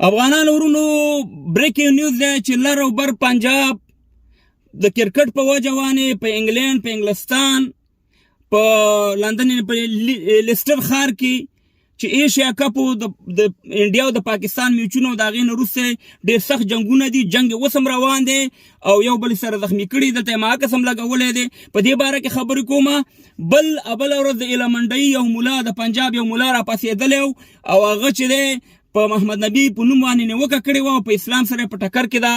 افغانان ورونو بریکینګ نیوز دی چې لر او بر پنجاب د کرکټ په وجه باندې په انګلند په انګلستان په لندن په لیسټر ښار کې چې ایشیا کپ د انډیا او د پاکستان میچونو د هغې نه وروسته ډېر سخت جنګونه دي، جنګ اوس هم روان دی او یو بل سره زخمي کړي، دلته یې ماکس هم لګولی دی. په دې باره کې خبرې کومه. بله ورځ د ایلمنډۍ یو ملا د پنجاب یو ملا راپاڅېدلی او هغه چې دی په محمد نبي په نوم باندې نیوکه کړې وه او په اسلام سره په ټکر کې دا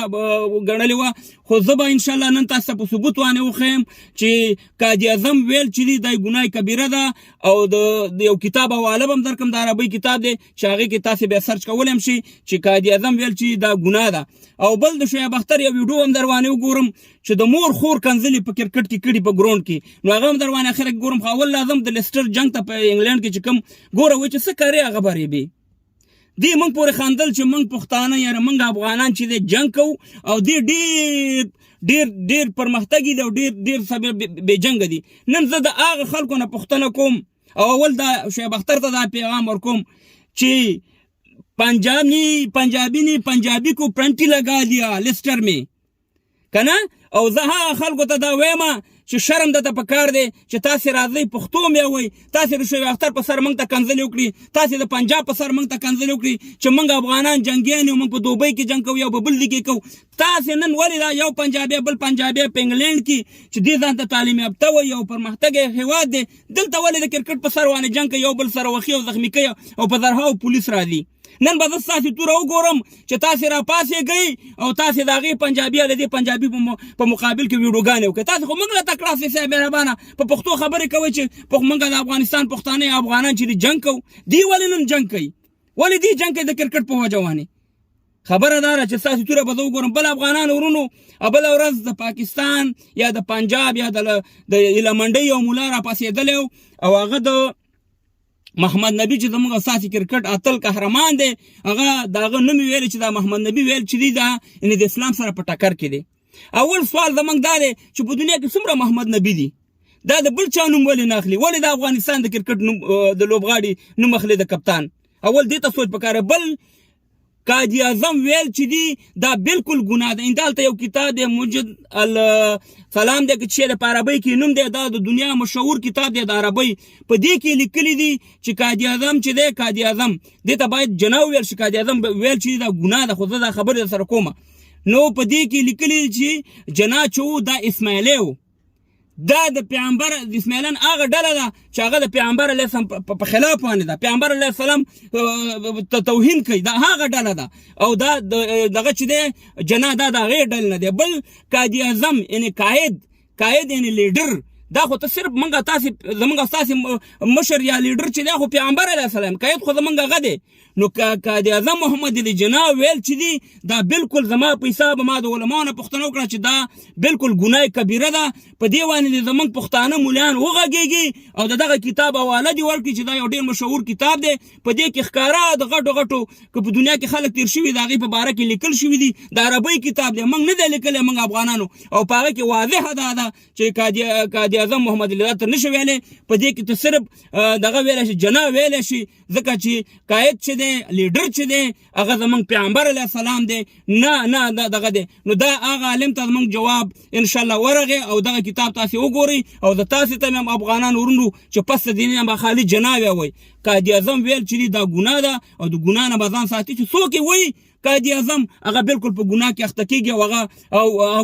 ګڼلې وه. خو زه به انشاءالله نن تاسو ته په ثبوت باندې وښیم چې قاضي اعظم ویل چې دی دا ګناه کبیره ده او د یو کتاب حواله به هم درکړم، د عربۍ کتاب دی چې هغې کې تاسې بیا سرچ کولی هم شي چې قاضي اعظم ویل چې دا ګناه ده. او بل د شعیب اختر یو ویډیو هم در باندې وګورم چې د مور خور کنځلې په کرکټ کې کړي په ګراونډ کې، نو هغه هم در باندې اخره کې ګورم. خو اول لازم د لیسټر جنګ ته په انګلینډ کې چې کوم ګوره وایي چې څه کارې هغه بریبې دی موږ پورې خندل چې موږ پښتانه یاره موږ افغانان چې دی جنګ کوو او دی ډېر پرمختګي دی او ډېر بې جنګه دي. نن زه د هغه خلکو نه پوښتنه کوم او اول دا شعیب اختر ته دا پیغام ورکوم چې पंजाबी ने पंजाबी को प्रिंट लगा दिया लिस्टर में कना او زه هغه خلکو ته دا وایم چې شرم درته پکار دی چې تاسې راځئ پښتو مې ووایئ، تاسې د شعیب اختر په سر موږ ته کنځلې وکړي، تاسې د پنجاب په سر موږ ته کنځلې وکړي چې موږ افغانان جنګیان یو، موږ په دوبۍ کې جنګ کوو یا په بل ځای کې کوو. تاسې نن ولې دا یو پنجابی بل پنجابی په انګلینډ کې چې دې ځان ته تعلیم یافته وایي او پرمختګ هېواد دی، دلته ولې د کرکټ په سر باندې جنګ کوي، یو بل سره وخي او زخمي کوي او په زرهاو پولیس راځي. نن به زه ستاسې توره وګورم چې تاسې راپاڅېږئ او تاسې د هغې پنجابي د دې پنجابي په مقابل کې ویډیوګانې وکړئ. تاسې خو موږ له تکړه سي صاحب مهربانه په پښتو خبرې کوئ چې موږ د افغانستان پښتانه افغانان چې جنګ کوو، دی ولې نن جنګ کوي، ولې دی جنګ کوي د کرکټ په وجه باندې. خبره دا ده چې ستاسې توره به زه وګورم. بل افغانان ورونو بله ورځ د پاکستان یا د پنجاب یا د ایلمنډۍ یو ملا راپاڅېدلی او هغه د محمد نبی چې زموږ اساسي کرکټ اتل قهرمان دی، هغه د هغه نوم یې ویلی چې دا محمد نبی ویل چې دی دا یعنې د اسلام سره په ټکر کې دی. اول سوال زموږ دا دی چې په دنیا کې څومره محمد نبی دي، دا د بل چا نوم ولې نه اخلي، ولې د افغانستان د کرکټ د لوبغاړي نوم اخلي د کپتان. اول دې ته سوچ پکار. بل قاضي اعظم ویل چې دی دا بالکل ګناه ده. دلته یو کتاب دی مجد السلام دی چې په عربۍ کې نوم دی، دا د دنیا مشهور کتاب دی د عربۍ. په دې کې لیکلي دي چې قاضي اعظم چې دی قاضي اعظم دې ته باید جنا وویل شي، قاضي اعظم ویل چې دا ګناه ده. خو زه دا خبرې در سره کومه نو په دې کې لیکلي دي چې جنا چې دا اسماعیلی و، دا د پیغمبر د اسماعیلان هغه ډله ده چې هغه د پیغمبر علیه السلام په خلاف باندې ده، پیغمبر علیه السلام توهین کوي، دا هغه ډله ده او دا دغه چې دی جنا دا د هغې ډلې نه دی. بل قاضي اعظم یعنې قائد یعنې لیډر، دا خو ته صرف موږ تاسې زموږ ستاسې مشر یا لیډر چې دی خو پیغمبر علیه السلام، قائد خو زموږ هغه دی. نو قاضي اعظم محمد علي جناح ویل چې دی دا بالکل زما په حساب ما د علماو نه پوښتنه وکړه چې دا بالکل ګناه کبیره ده. په دې باندې زموږ پښتانه مولیان وغږېږي او د دغه کتاب حواله دې ورکړي چې دا یو ډېر مشهور کتاب دی. په دې کې ښکاره د غټو که په دنیا کې خلک تیر شوي د هغې په باره کې لیکل شوي دي، د عربۍ کتاب دی، موږ نه دی لیکلی موږ افغانانو، او په هغه کې واضحه دا ده چې قاضي اعظم محمد علي ته نشي ویلی. په دې کې ته صرف دغه ویلی شي جناح ویلی شي، ځکه چې قائد چې دی لیډر چې دی هغه زموږ پیغمبر علیه السلام دی، نه دغه دی. نو دا هغه عالم ته زموږ جواب انشاءالله ورغی او دغه کتاب تاسې وګورئ او د تاسې ته مې هم افغانان ورونو چې پس د دې نه به خالي جناح وایي. قاضي اعظم ویل چې دا ګناه ده او د ګناه نه به ځان ساتي چې څوک یې وایي قاضي اعظم هغه بالکل په ګناه کې اخته کېږي او هغه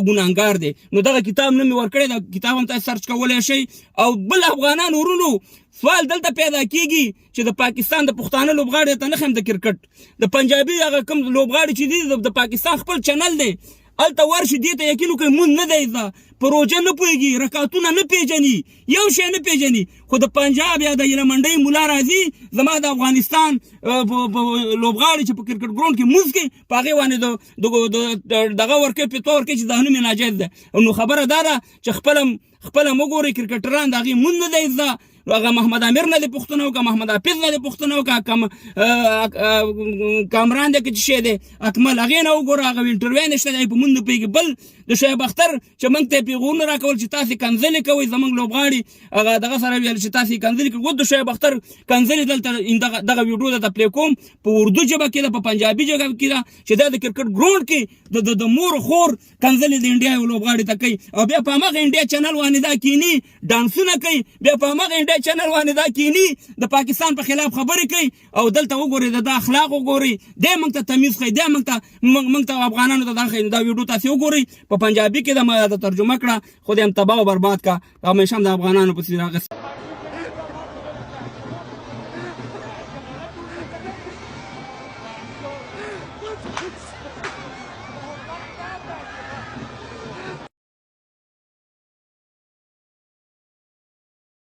ګناهګار دی. نو دغه کتاب نوم مې ورکړی، دا کتاب هم تاسې سرچ کولی شئ. او بل افغانان ورونو سوال دلته پیدا کېږي چې د پاکستان د پښتانه لوبغاړي ته نه ښیم د کرکټ، د پنجابي هغه کوم لوبغاړي چې دي د پاکستان خپل چینل دی، هلته ورشي دې ته یقین وکړئ مونځ نه دی زده، په روژه نه پوهېږي، رکعتونه نه پېژني، یو شی نه پېژني. خو د پنجاب یا د ایلمنډۍ ملا راځي زما د افغانستان لوبغاړي چې په کرکټ ګراونډ کې مونځ کوي په هغې باندې دغه ورکوي فتوا ورکوي چې دا نوم یې ناجایز ده. نو خبره دا ده چې خپله مه ګورئ کرکټران د هغې مونځ نه دی زده، هغه محمد امیر نه دې پوښتنه وکړه، محمد حافظ نه دې پوښتنه وکړه، کامران دی که چې شی دی اکمل هغې نه وګوره، هغه انټرویو نشته دی په مونږ نه پوهېږي. بل د شعیب اختر چې موږ ته پیغامونه راکول چې تاسې کنځلې کوئ زموږ لوبغاړي هغه دغه سره ویل چې تاسې کنځلې کوئ. د شعیب اختر کنځلې دلته دغه ویډیو درته پلی کوم په اردو ژبه کې ده په پنجابي ژبه کې ده چې دا د کرکټ ګراوند کې د مور خور کنځلې د انډیا یو لوبغاړي ته کوي او بیا په همغه انډیا چینل باندې دا کینی ډانسونه کوي بیا په همغه انډیا چینل باندې دا کینی د پاکستان په خلاف خبرې کوي او دلته وګورئ د اخلاق وګورئ دی موږ ته تمیز ښیي دی موږ ته افغانانو ته دا ښیي. دا ویډیو تاسې وګورئ په پنجابي کې د ما ترجمه کړه خو دې هم تباه او برباد کا همیشه هم د افغانانو پسې راغست.